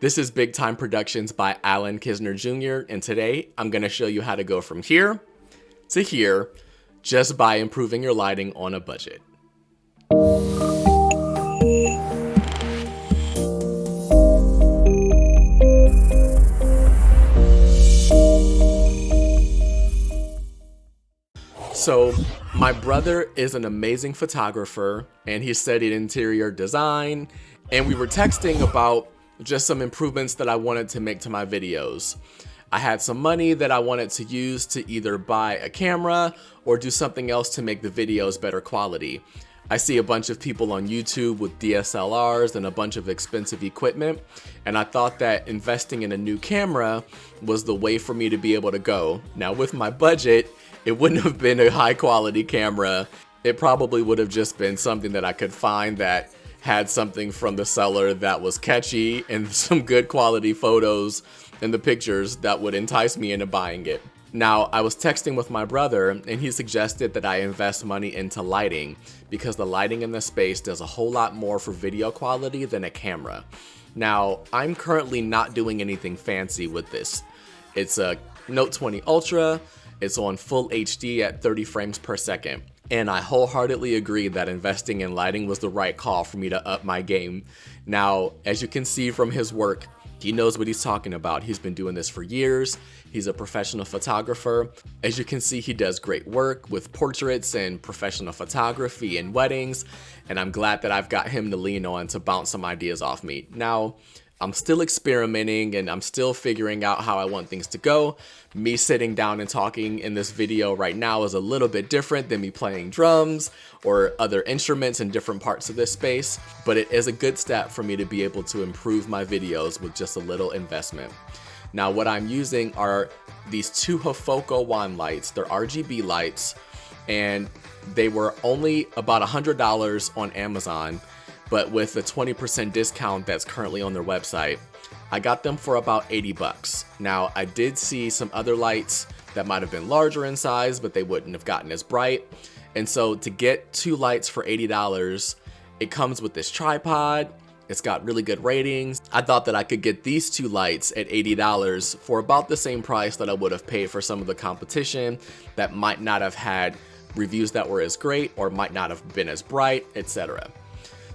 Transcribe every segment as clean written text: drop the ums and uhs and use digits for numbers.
This is Big Time Productions by Alan Kisner Jr. And today I'm going to show you how to go from here to here just by improving your lighting on a budget. So my brother is an amazing photographer and he studied interior design, and we were texting about just some improvements that I wanted to make to my videos. I had some money that I wanted to use to either buy a camera or do something else to make the videos better quality. I see a bunch of people on YouTube with DSLRs and a bunch of expensive equipment, and I thought that investing in a new camera was the way for me to be able to go. Now with my budget, it wouldn't have been a high quality camera. It probably would have just been something that I could find that had something from the seller that was catchy and some good quality photos and the pictures that would entice me into buying it. Now, I was texting with my brother and he suggested that I invest money into lighting because the lighting in the space does a whole lot more for video quality than a camera. Now, I'm currently not doing anything fancy with this. It's a Note 20 Ultra. It's on full HD at 30 frames per second. And I wholeheartedly agree that investing in lighting was the right call for me to up my game. Now, as you can see from his work, he knows what he's talking about. He's been doing this for years. He's a professional photographer. As you can see, he does great work with portraits and professional photography and weddings. And I'm glad that I've got him to lean on to bounce some ideas off me. Now, I'm still experimenting and I'm still figuring out how I want things to go. Me sitting down and talking in this video right now is a little bit different than me playing drums or other instruments in different parts of this space, but it is a good step for me to be able to improve my videos with just a little investment. Now what I'm using are these two HAFOKO wand lights. They're RGB lights and they were only about $100 on Amazon. But with the 20% discount that's currently on their website, I got them for about 80 bucks. Now, I did see some other lights that might have been larger in size, but they wouldn't have gotten as bright. And so to get two lights for $80, it comes with this tripod. It's got really good ratings. I thought that I could get these two lights at $80 for about the same price that I would have paid for some of the competition that might not have had reviews that were as great or might not have been as bright, etc.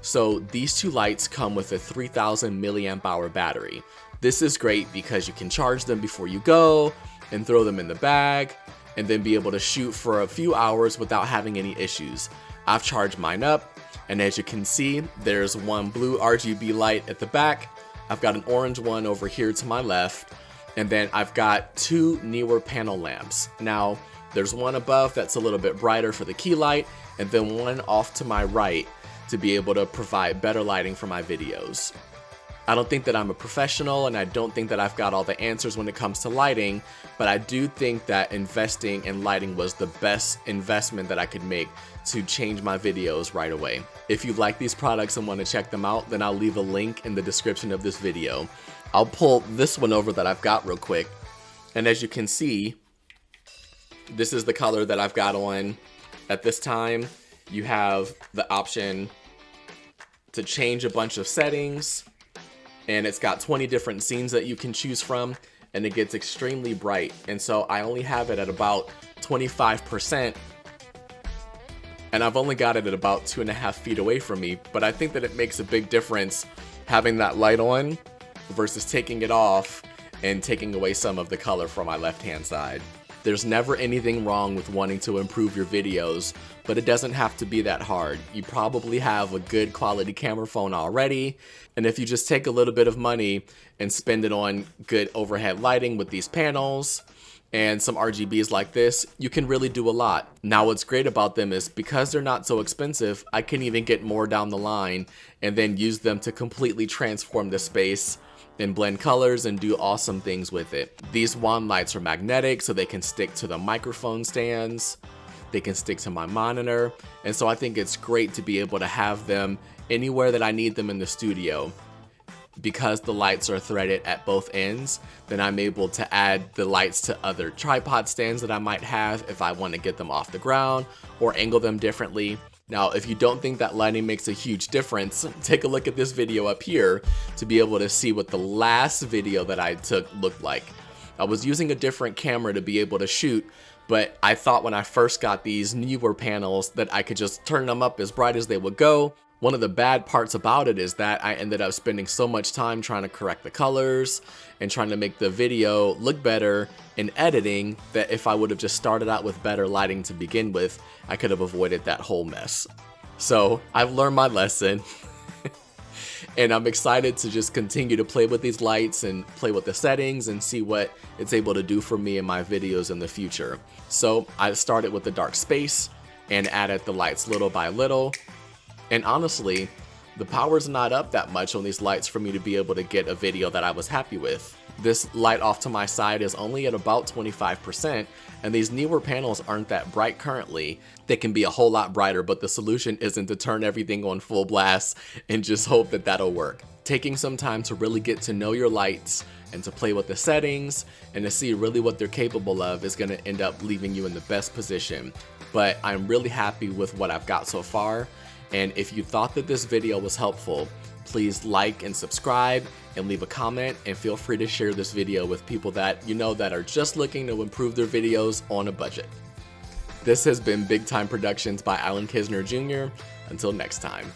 So these two lights come with a 3000 milliamp hour battery. This is great because you can charge them before you go and throw them in the bag and then be able to shoot for a few hours without having any issues. I've charged mine up, and as you can see, there's one blue RGB light at the back. I've got an orange one over here to my left, and then I've got two Neewer panel lamps. Now, there's one above that's a little bit brighter for the key light, and then one off to my right to be able to provide better lighting for my videos. I don't think that I'm a professional and I don't think that I've got all the answers when it comes to lighting, but I do think that investing in lighting was the best investment that I could make to change my videos right away. If you like these products and want to check them out, then I'll leave a link in the description of this video. I'll pull this one over that I've got real quick, and as you can see, this is the color that I've got on at this time. You have the option to change a bunch of settings, and it's got 20 different scenes that you can choose from, and it gets extremely bright. And so I only have it at about 25%, and I've only got it at about 2.5 feet away from me, but I think that it makes a big difference having that light on versus taking it off and taking away some of the color from my left-hand side. There's never anything wrong with wanting to improve your videos, but it doesn't have to be that hard. You probably have a good quality camera phone already, and if you just take a little bit of money and spend it on good overhead lighting with these panels and some RGBs like this, you can really do a lot. Now what's great about them is because they're not so expensive, I can even get more down the line and then use them to completely transform the space and blend colors and do awesome things with it. These wand lights are magnetic, so they can stick to the microphone stands, they can stick to my monitor, and so I think it's great to be able to have them anywhere that I need them in the studio. Because the lights are threaded at both ends, then I'm able to add the lights to other tripod stands that I might have if I want to get them off the ground or angle them differently. Now, if you don't think that lighting makes a huge difference, take a look at this video up here to be able to see what the last video that I took looked like. I was using a different camera to be able to shoot, but I thought when I first got these Neewer panels that I could just turn them up as bright as they would go. One of the bad parts about it is that I ended up spending so much time trying to correct the colors and trying to make the video look better in editing that if I would have just started out with better lighting to begin with, I could have avoided that whole mess. So I've learned my lesson. And I'm excited to just continue to play with these lights and play with the settings and see what it's able to do for me in my videos in the future. So I started with the dark space and added the lights little by little. And honestly, the power's not up that much on these lights for me to be able to get a video that I was happy with. This light off to my side is only at about 25%, and these Neewer panels aren't that bright currently. They can be a whole lot brighter, but the solution isn't to turn everything on full blast and just hope that that'll work. Taking some time to really get to know your lights and to play with the settings and to see really what they're capable of is going to end up leaving you in the best position. But I'm really happy with what I've got so far. And if you thought that this video was helpful, please like and subscribe and leave a comment, and feel free to share this video with people that you know that are just looking to improve their videos on a budget. This has been Big Time Productions by Alan Kisner Jr. Until next time.